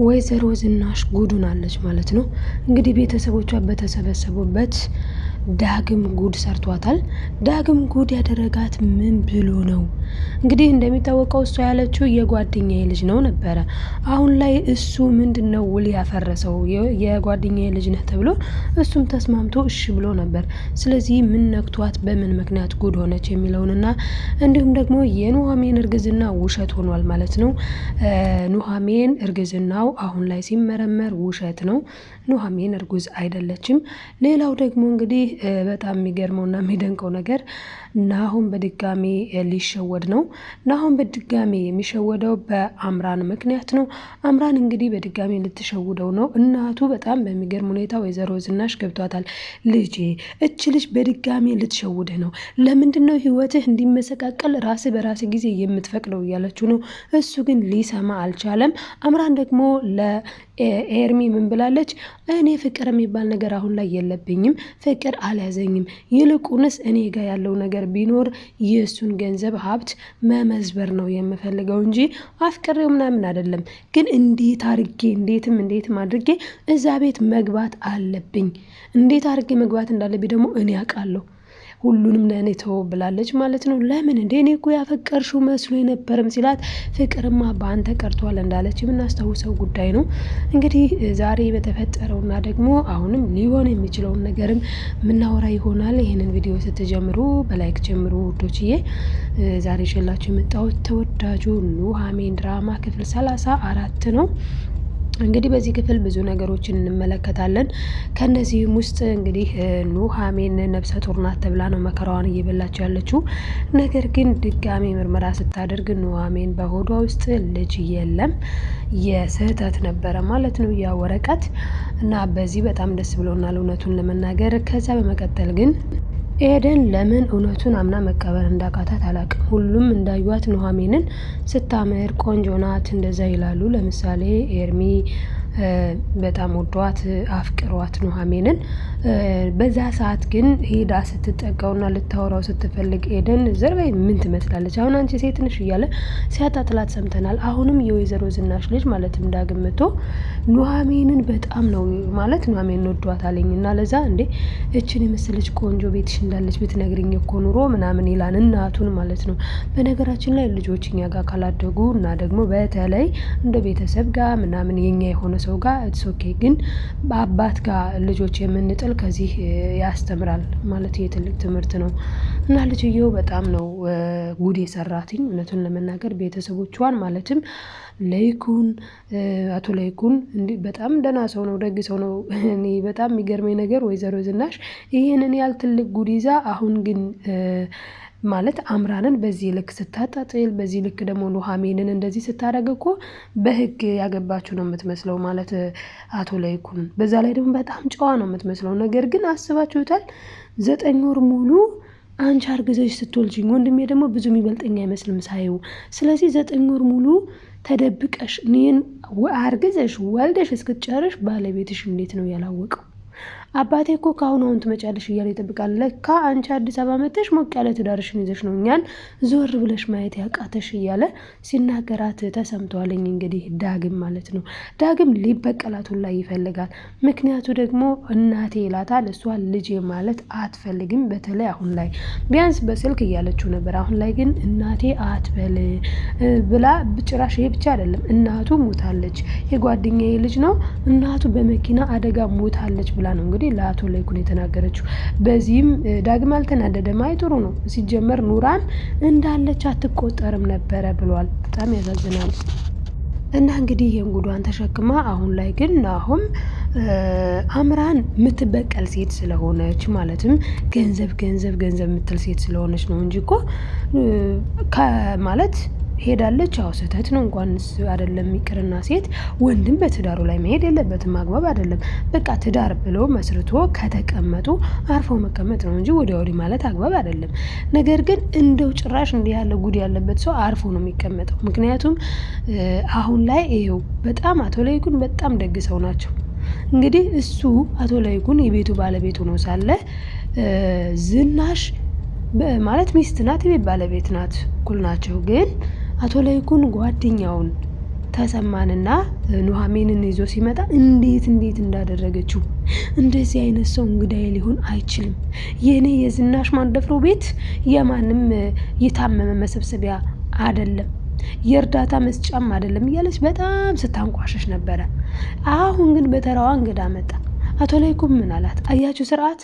ወይዘሮ ዝናሽ ጉዱናለች ማለት ነው። እንግዲህ ቤተሰቦቿ በተሰበሰቡበት ዳግም ጉድ ሰርቷታል። ዳግም ጉድ ያደረጋት ምን ብሎ ነው? እንግዲህ እንደሚታወቀው እሷ ያለችው የጓደኛዬ ልጅ ነው ነበረ። አሁን ላይ እሱ ምንድነው ውል ያፈረሰው? የጓደኛዬ ልጅ ነህ ተብሎ እሱም ተስማምቶ እሺ ብሎ ነበር። ስለዚህ ምን ነክቷት በምን ምክንያት ጉድ ሆነች የሚለውንና እንዲሁም ደግሞ የኑሐሚን እርግዝና ውሸት ሆኗል ማለት ነው። ኑሐሚን እርግዝናው አሁን ላይ ሲመረመር ውሸት ነው። ኑሐሚን እርጉዝ አይደለችም። ሌላው ደግሞ እንግዲህ በጣም የሚገርመውና የሚደንቀው ነገር ናሆም በድጋሚ ሊሸወድ ነው። ናሆም በድጋሚ የሚሸወደው በአምራን ምክንያት ነው። አምራን እንግዲህ በድጋሚ ልትሸውደው ነው። እናቱ በጣም በሚገርም ሁኔታ ወይዘሮ ዝናሽ ገብቷታል። ልጄ እች ልጅ በድጋሚ ልትሸውድህ ነው። ለምንድነው ህይወትህ እንዲመሰቃቀል ራስህ በራስህ ጊዜ የምትፈቅደው እያለችው ነው። እሱ ግን ሊሰማ አልቻለም። አምራን ደግሞ ለኤርሚ ምን ብላለች? እኔ ፍቅር የሚባል ነገር አሁን ላይ የለብኝም፣ ፍቅር አልያዘኝም። ይልቁንስ እኔ ጋር ያለው ነገር ቢኖር የእሱን ገንዘብ ሀብት መመዝበር ነው የምፈልገው እንጂ አፍቅሬው ምናምን አይደለም። ግን እንዴት አድርጌ እንዴትም አድርጌ እዛ ቤት መግባት አለብኝ። እንዴት አድርጌ መግባት እንዳለብኝ ደግሞ እኔ አውቃለሁ። ሁሉንም ለእኔ ተወው ብላለች ማለት ነው። ለምን እንዴ እኔ እኮ ያፈቀርሽው መስሎ የነበረም ሲላት ፍቅርማ በአንተ ቀርቷል እንዳለች የምናስታውሰው ጉዳይ ነው። እንግዲህ ዛሬ በተፈጠረውና ደግሞ አሁንም ሊሆን የሚችለውን ነገርም የምናወራ ይሆናል። ይህንን ቪዲዮ ስትጀምሩ በላይክ ጀምሩ ውዶችዬ። ዛሬ ይዤላችሁ የመጣሁት ተወዳጁ ኑሐሚን ድራማ ክፍል 34 ነው። እንግዲህ በዚህ ክፍል ብዙ ነገሮችን እንመለከታለን። ከነዚህም ውስጥ እንግዲህ ኑሐሚን ነፍሰ ጡር ናት ተብላ ነው መከራዋን እየበላቸው ያለችው። ነገር ግን ድጋሚ ምርመራ ስታደርግ ኑሐሚን በሆዷ ውስጥ ልጅ የለም፣ የስህተት ነበረ ማለት ነው ያ ወረቀት እና በዚህ በጣም ደስ ብሎናል እውነቱን ለመናገር። ከዛ በመቀጠል ግን ኤደን ለምን እውነቱን አምና መቀበል እንዳቃታት አላቅም። ሁሉም እንዳዩት ኑሐሚንን ስታምር ቆንጆ ናት እንደዛ ይላሉ። ለምሳሌ ኤርሚ በጣም ወዷት አፍቅሯት ኑሐሚንን። በዛ ሰዓት ግን ሄዳ ስትጠጋውና ልታወራው ስትፈልግ ኤደን ዘርበይ ምን ትመስላለች አሁን አንቺ ሴት ነሽ እያለ ሲያጣጥላት ሰምተናል። አሁንም የወይዘሮ ዝናሽ ልጅ ማለትም ዳግም መጥቶ ኑሐሚንን በጣም ነው ማለት ኑሐሚንን ወዷታለኝ እና ለዛ እንዴ እችን የመሰለች ቆንጆ ቤትሽ እንዳለች ብትነግሪኝ እኮ ኑሮ ምናምን ይላል እናቱን ማለት ነው። በነገራችን ላይ ልጆች እኛ ጋር ካላደጉ እና ደግሞ በተለይ እንደ ቤተሰብ ጋር ምናምን የኛ የሆነ ሰው ጋር ኦኬ፣ ግን በአባት ጋር ልጆች የምንጥል ከዚህ ያስተምራል ማለት የትልቅ ትምህርት ነው። እና ልጅየው በጣም ነው ጉድ የሰራትኝ እውነቱን ለመናገር ቤተሰቦቿን ማለትም ለይኩን አቶ ለይኩን በጣም ደህና ሰው ነው፣ ደግ ሰው ነው። እኔ በጣም የሚገርመኝ ነገር ወይዘሮ ዝናሽ ይህንን ያህል ትልቅ ጉድ ይዛ አሁን ግን ማለት አምራንን በዚህ ልክ ስታጣጥል፣ በዚህ ልክ ደግሞ ኑሐሚንን እንደዚህ ስታደርግ እኮ በህግ ያገባችሁ ነው የምትመስለው ማለት አቶ ለይኩን። በዛ ላይ ደግሞ በጣም ጨዋ ነው የምትመስለው። ነገር ግን አስባችሁታል 9 ወር ሙሉ አንቺ አርግዘሽ ስትወልጂኝ ወንድሜ ደግሞ ብዙ የሚበልጠኝ አይመስልም ሳይው። ስለዚህ 9 ወር ሙሉ ተደብቀሽ እኔን አርግዘሽ ወልደሽ እስክትጨርሽ ባለቤትሽ እንዴት ነው ያላወቀው? አባቴ እኮ ከአሁን አሁን ትመጫለሽ እያለ ይጠብቃል። ለካ አንቺ አዲስ አበባ መጥተሽ ሞቅ ያለ ትዳርሽን ይዘሽ ነው እኛን ዞር ብለሽ ማየት ያቃተሽ እያለ ሲናገራት ተሰምቷለኝ። እንግዲህ ዳግም ማለት ነው። ዳግም ሊበቀላት ሁላ ይፈልጋል። ምክንያቱ ደግሞ እናቴ ይላታል። እሷ ልጄ ማለት አትፈልግም። በተለይ አሁን ላይ ቢያንስ በስልክ እያለችው ነበር። አሁን ላይ ግን እናቴ አትበል ብላ ጭራሽ። ይሄ ብቻ አይደለም እናቱ ሞታለች፣ የጓደኛዬ ልጅ ነው እናቱ በመኪና አደጋ ሞታለች ብላ ነው እንግዲህ ለአቶ ለይኩን የተናገረችው። በዚህም ዳግም አልተናደደም። አይ ጥሩ ነው ሲጀመር ኑራን እንዳለች አትቆጠርም ነበረ ብሏል። በጣም ያሳዝናል። እና እንግዲህ የእንጉዷን ተሸክማ አሁን ላይ ግን ናሆም አምራን የምትበቀል ሴት ስለሆነች ማለትም ገንዘብ የምትል ሴት ስለሆነች ነው እንጂ እኮ ማለት ሄዳለች። አዎ ስህተት ነው። እንኳንስ አይደለም ይቅርና ሴት ወንድም በትዳሩ ላይ መሄድ የለበትም። አግባብ አይደለም። በቃ ትዳር ብሎ መስርቶ ከተቀመጡ አርፎ መቀመጥ ነው እንጂ ወዲያ ወዲህ ማለት አግባብ አይደለም። ነገር ግን እንደው ጭራሽ እንዲህ ያለ ጉድ ያለበት ሰው አርፎ ነው የሚቀመጠው። ምክንያቱም አሁን ላይ ይኸው በጣም አቶ ለይኩን በጣም ደግ ሰው ናቸው። እንግዲህ እሱ አቶ ለይኩን የቤቱ ባለቤቱ ነው ሳለ ዝናሽ ማለት ሚስት ናት፣ የቤት ባለቤት ናት፣ እኩል ናቸው። ግን አቶ ለይኩን ጓደኛውን ተሰማንና ኑሐሚንን ይዞ ሲመጣ እንዴት እንዳደረገችው እንደዚህ አይነት ሰው እንግዳዬ ሊሆን አይችልም። የኔ የዝናሽ ማንደፍሮ ቤት የማንም የታመመ መሰብሰቢያ አይደለም፣ የእርዳታ መስጫም አይደለም እያለች በጣም ስታንቋሸሽ ነበረ። አሁን ግን በተራዋ እንግዳ መጣ። አቶ ላይኩን ምን አላት? አያችሁ ስርዓት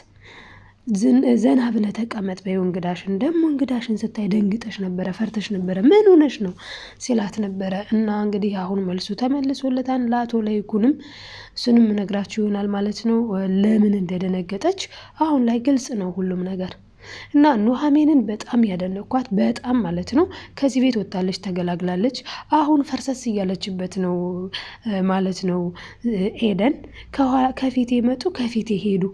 ዘና ብለህ ተቀመጥ በይው እንግዳሽን። ደግሞ እንግዳሽን ስታይ ደንግጠሽ ነበረ፣ ፈርተሽ ነበረ፣ ምን ሆነሽ ነው ሲላት ነበረ። እና እንግዲህ አሁን መልሱ ተመልሶለታል ለአቶ ላይኩንም። እሱንም እነግራችሁ ይሆናል ማለት ነው ለምን እንደደነገጠች። አሁን ላይ ግልጽ ነው ሁሉም ነገር። እና ኑሐሚንን በጣም ያደነኳት በጣም ማለት ነው። ከዚህ ቤት ወጣለች፣ ተገላግላለች። አሁን ፈርሰስ እያለችበት ነው ማለት ነው። ኤደን ከፊቴ መጡ፣ ከፊቴ ሄዱ፣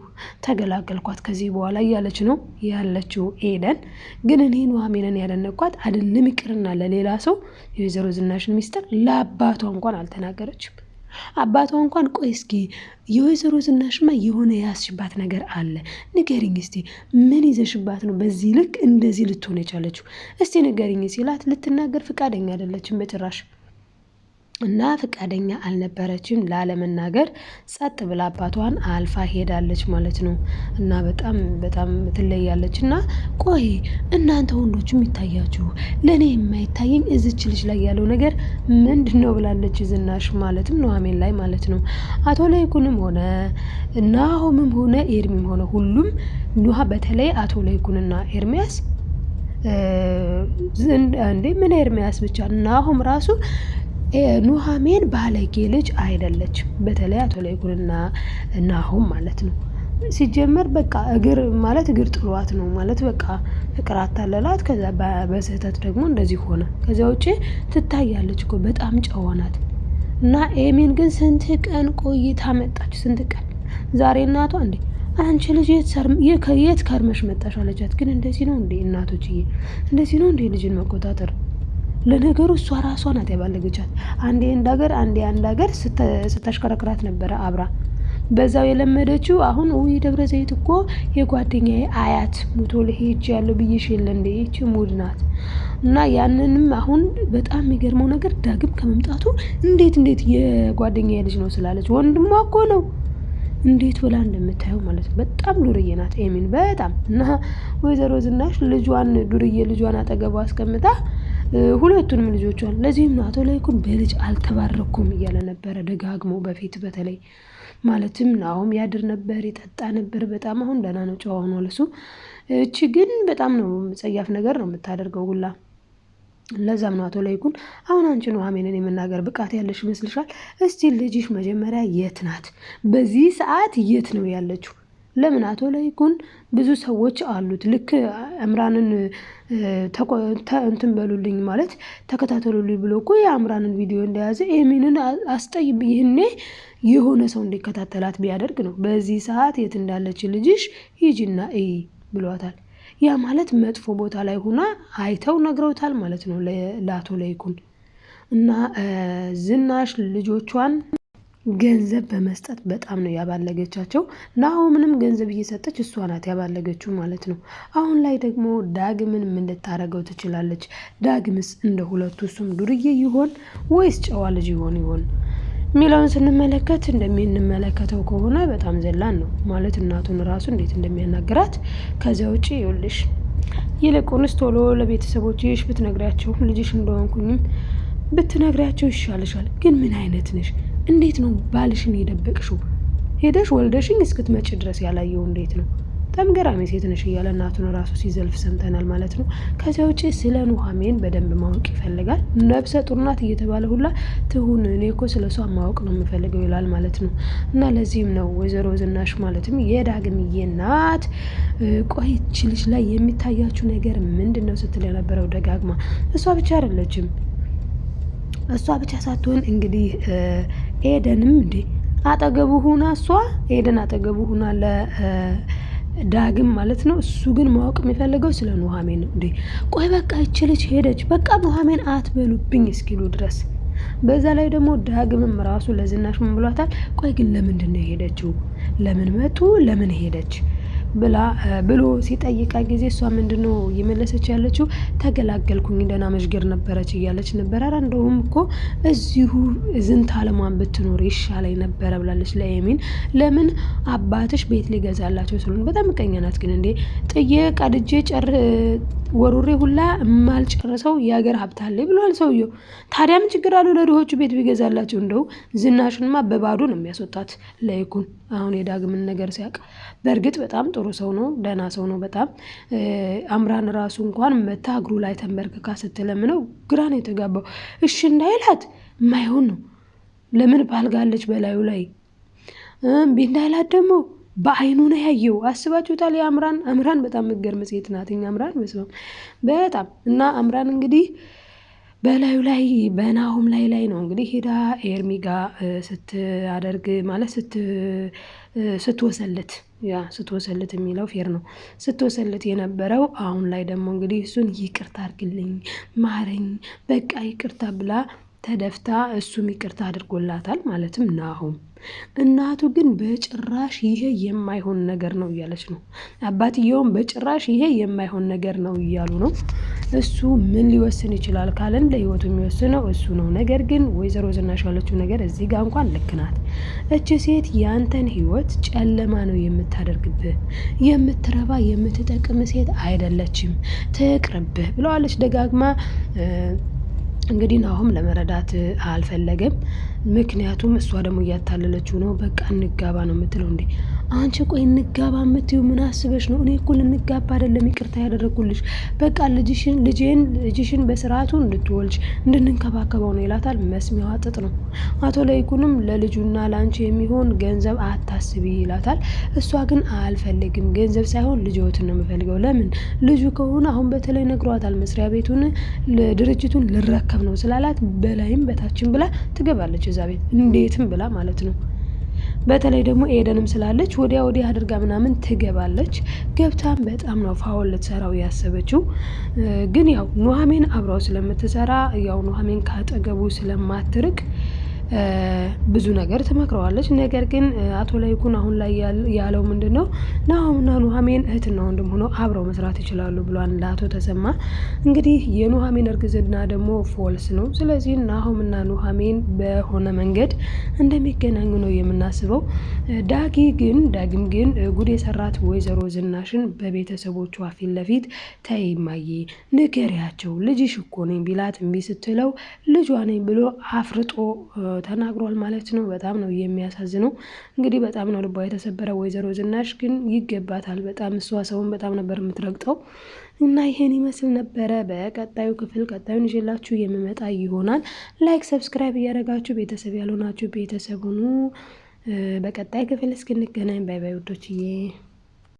ተገላገልኳት ከዚህ በኋላ እያለች ነው ያለችው ኤደን። ግን እኔ ኑሐሚንን ያደነኳት አይደለም ይቅርና ለሌላ ሰው የወይዘሮ ዝናሽን ሚስጥር ለአባቷ እንኳን አልተናገረችም። አባቷ እንኳን ቆይ እስኪ የወይዘሮ ዝናሽማ የሆነ ያስሽባት ነገር አለ ንገሪኝ እስቲ፣ ምን ይዘሽባት ነው በዚህ ልክ እንደዚህ ልትሆን የቻለችው? እስቲ ንገሪኝ ሲላት ልትናገር ፍቃደኛ አይደለችም በጭራሽ። እና ፍቃደኛ አልነበረችም ላለመናገር፣ ጸጥ ብላ አባቷን አልፋ ሄዳለች ማለት ነው። እና በጣም ትለያለች። እና ቆይ እናንተ ወንዶችም ይታያችሁ፣ ለእኔ የማይታየኝ እዚች ልጅ ላይ ያለው ነገር ምንድን ነው ብላለች ዝናሽ፣ ማለትም ኑሐሚን ላይ ማለት ነው። አቶ ላይኩንም ሆነ ናሆምም ሆነ ኤርሚም ሆነ ሁሉም በተለይ አቶ ላይኩንና ኤርሚያስ እንዴ ምን ኤርሚያስ ብቻ ናሆም ራሱ ኑሐሚን ባለጌ ልጅ አይደለችም። በተለይ አቶ ላይኩንና ናሆም ማለት ነው። ሲጀመር በቃ እግር ጥሏት ነው ማለት በቃ ፍቅር አታለላት። ከዛ በስህተት ደግሞ እንደዚህ ሆነ። ከዚያ ውጪ ትታያለች እኮ በጣም ጨዋ ናት። እና ኤሚን ግን ስንት ቀን ቆይታ መጣች? ስንት ቀን ዛሬ እናቷ እንዴ አንቺ ልጅ የት ከርመሽ መጣሽ አለቻት። ግን እንደዚህ ነው እንዴ እናቶችዬ? እንደዚህ ነው እንዴ ልጅን መቆጣጠር? ለነገሩ እሷ ራሷ ናት ያባለገቻት። አንዴ አንድ ሀገር ስታሽከረክራት ነበረ አብራ በዛው የለመደችው። አሁን ውይ ደብረ ዘይት እኮ የጓደኛዬ አያት ሞቶ ልሄጅ ያለው ብዬሽ የለ እንደ ይቺ ሙድ ናት። እና ያንንም አሁን በጣም የሚገርመው ነገር ዳግም ከመምጣቱ እንዴት የጓደኛዬ ልጅ ነው ስላለች ወንድሟ እኮ ነው እንዴት ብላ እንደምታየው ማለት ነው። በጣም ዱርዬ ናት ኤሚን በጣም። እና ወይዘሮ ዝናሽ ዱርዬ ልጇን አጠገቧ አስቀምጣ ሁለቱንም ልጆቿን። ለዚህም ነው አቶ ላይኩን በልጅ አልተባረኩም እያለ ነበረ ደጋግሞ በፊት በተለይ ማለትም ናሆም ያድር ነበር ይጠጣ ነበር በጣም። አሁን ደህና ነው ጨዋ ሆኗል እሱ። እቺ ግን በጣም ነው ጸያፍ ነገር ነው የምታደርገው ሁላ። ለዛም ነው አቶ ላይኩን አሁን አንቺ ኑሐሚንን የመናገር ብቃት ያለሽ ይመስልሻል? እስቲ ልጅሽ መጀመሪያ የት ናት? በዚህ ሰዓት የት ነው ያለችው? ለምን አቶ ላይኩን ብዙ ሰዎች አሉት። ልክ እምራንን እንትን በሉልኝ ማለት ተከታተሉልኝ ብሎ እኮ የአምራንን ቪዲዮ እንደያዘ ኤሚንን አስጠይብ ይህኔ የሆነ ሰው እንዲከታተላት ቢያደርግ ነው። በዚህ ሰዓት የት እንዳለች ልጅሽ ሂጂና እይ ብሏታል። ያ ማለት መጥፎ ቦታ ላይ ሆና አይተው ነግረውታል ማለት ነው ለአቶ ላይኩን። እና ዝናሽ ልጆቿን ገንዘብ በመስጠት በጣም ነው ያባለገቻቸው። ናሆምንም ገንዘብ እየሰጠች እሷ ናት ያባለገችው ማለት ነው። አሁን ላይ ደግሞ ዳግምን ምን ልታረገው ትችላለች? ዳግምስ እንደ ሁለቱ እሱም ዱርዬ ይሆን ወይስ ጨዋ ልጅ ይሆን የሚለውን ስንመለከት እንደምንመለከተው ከሆነ በጣም ዘላን ነው ማለት እናቱን ራሱ እንዴት እንደሚያናግራት። ከዚያ ውጪ ይኸውልሽ ይልቁንስ ቶሎ ለቤተሰቦችሽ ብትነግሪያቸው ልጅሽ እንደሆንኩኝም ብትነግሪያቸው ይሻልሻል። ግን ምን አይነት ነሽ? እንዴት ነው ባልሽን የደበቅሽው? ሄደሽ ወልደሽኝ እስክትመጪ ድረስ ያላየው እንዴት ነው? በጣም ገራሚ ሴት ነሽ እያለ እናቱን ራሱ ሲዘልፍ ሰምተናል ማለት ነው። ከዚያ ውጪ ስለ ኑሐሚን በደንብ ማወቅ ይፈልጋል። ነብሰ ጡር ናት እየተባለ ሁላ ትሁን እኔ እኮ ስለ እሷ ማወቅ ነው የምፈልገው ይላል ማለት ነው። እና ለዚህም ነው ወይዘሮ ዝናሽ ማለትም የዳግምዬ ናት ቆይች ልጅ ላይ የሚታያችሁ ነገር ምንድን ነው ስትል የነበረው ደጋግማ። እሷ ብቻ አይደለችም። እሷ ብቻ ሳትሆን እንግዲህ ኤደንም እንዴ አጠገቡ ሁና ኤደን አጠገቡ ሁና ዳግም ማለት ነው። እሱ ግን ማወቅ የሚፈልገው ስለ ኑሐሚን ነው። እንዴ ቆይ በቃ ይች ልጅ ሄደች በቃ ኑሐሚን አትበሉብኝ እስኪሉ ድረስ። በዛ ላይ ደግሞ ዳግምም ራሱ ለዝናሽ ምን ብሏታል? ቆይ ግን ለምንድን ነው የሄደችው? ለምን መጡ? ለምን ሄደች? ብሎ ሲጠይቃ ጊዜ እሷ ምንድነው እየመለሰች ያለችው? ተገላገልኩኝ ደህና መሽገር ነበረች እያለች ነበር። ኧረ እንደውም እኮ እዚሁ ዝንተ ዓለሟን ብትኖር ይሻለኝ ነበረ ብላለች ለኤሚን። ለምን አባትሽ ቤት ሊገዛላቸው ስለሆነ። በጣም ምቀኛ ናት ግን እንዴ! ጥዬ ቀድጄ ወሩሬ ሁላ የማልጨርሰው የሀገር ሀብት አለኝ ብሏል ሰውየው። ታዲያ ምን ችግር አለው ለድሆቹ ቤት ቢገዛላቸው? እንደው ዝናሽንማ በባዶ ነው የሚያስወጣት ለይኩን አሁን የዳግምን ነገር ሲያውቅ። በእርግጥ በጣም ጥሩ ሰው ነው፣ ደህና ሰው ነው በጣም። አምራን ራሱ እንኳን መታ እግሩ ላይ ተንበርክካ ስትለምነው ግራ ነው የተጋባው። እሺ እንዳይላት የማይሆን ነው። ለምን ባልጋለች በላዩ ላይ እምቢ እንዳይላት ደግሞ በአይኑ ነው ያየው። አስባችሁታል? አምራን በጣም የምትገርም ሴት ናት። አምራን መስማም በጣም እና አምራን እንግዲህ በላዩ ላይ በናሆም ላይ ነው እንግዲህ ሄዳ ኤርሚ ጋር ስታደርግ ማለት ስትወሰልት ስትወሰልት የሚለው ፌር ነው ስትወሰልት የነበረው። አሁን ላይ ደግሞ እንግዲህ እሱን ይቅርታ አድርግልኝ ማረኝ በቃ ይቅርታ ብላ ተደፍታ እሱም ይቅርታ አድርጎላታል ማለትም ናሆም። እናቱ ግን በጭራሽ ይሄ የማይሆን ነገር ነው እያለች ነው። አባትየውም በጭራሽ ይሄ የማይሆን ነገር ነው እያሉ ነው። እሱ ምን ሊወስን ይችላል ካለን ለህይወቱ የሚወስነው እሱ ነው። ነገር ግን ወይዘሮ ዝናሽ ያለችው ነገር እዚህ ጋር እንኳን ልክ ናት። እች ሴት ያንተን ህይወት ጨለማ ነው የምታደርግብህ። የምትረባ የምትጠቅም ሴት አይደለችም፣ ትቅርብህ ብለዋለች ደጋግማ። እንግዲህ ናሆም ለመረዳት አልፈለገም። ምክንያቱም እሷ ደግሞ እያታለለችው ነው። በቃ እንጋባ ነው የምትለው። እንዴ አንቺ ቆይ እንጋባ የምትይው ምን አስበሽ ነው? እኔ እኮ ልንጋባ አይደለም ይቅርታ ያደረኩልሽ፣ በቃ ልጅሽን በስርዓቱ እንድትወልጅ እንድንንከባከበው ነው ይላታል። መስሚያዋ ጥጥ ነው። አቶ ለይኩንም ለልጁና ለአንቺ የሚሆን ገንዘብ አታስቢ ይላታል። እሷ ግን አልፈልግም፣ ገንዘብ ሳይሆን ልጅዎትን ነው የምፈልገው። ለምን ልጁ ከሆነ አሁን በተለይ ነግሯታል፣ መስሪያ ቤቱን ድርጅቱን ልረከብ ነው ስላላት በላይም በታችን ብላ ትገባለች እዛ ቤት እንዴትም ብላ ማለት ነው። በተለይ ደግሞ ኤደንም ስላለች ወዲያ አድርጋ ምናምን ትገባለች። ገብታም በጣም ነው ፋውል ልትሰራው ያሰበችው። ግን ያው ኑሐሚን አብራው ስለምትሰራ ያው ኑሐሚን ካጠገቡ ስለማትርቅ ብዙ ነገር ትመክረዋለች። ነገር ግን አቶ ለይኩን አሁን ላይ ያለው ምንድነው ናሆምና ኑሐሚን እህትና ወንድም ሆነው አብረው መስራት ይችላሉ ብሏል ለአቶ ተሰማ። እንግዲህ የኑሐሚን እርግዝና ደግሞ ፎልስ ነው። ስለዚህ ናሆምና ኑሐሚን በሆነ መንገድ እንደሚገናኙ ነው የምናስበው። ዳግም ግን ጉድ የሰራት ወይዘሮ ዝናሽን በቤተሰቦቿ ፊት ለፊት ተይ እማዬ ንገሪያቸው ልጅሽ እኮ ነኝ ቢላት እምቢ ስትለው ልጇ ነኝ ብሎ አፍርጦ ተናግሯል ማለት ነው። በጣም ነው የሚያሳዝነው። እንግዲህ በጣም ነው ልቧ የተሰበረ። ወይዘሮ ዝናሽ ግን ይገባታል በጣም። እሷ ሰውን በጣም ነበር የምትረግጠው። እና ይሄን ይመስል ነበረ። በቀጣዩ ክፍል ቀጣዩን ይዤላችሁ የምመጣ ይሆናል። ላይክ ሰብስክራይብ እያደረጋችሁ ቤተሰብ ያልሆናችሁ ቤተሰብ ሁኑ። በቀጣይ ክፍል እስክንገናኝ ባይ ባይ ውዶችዬ።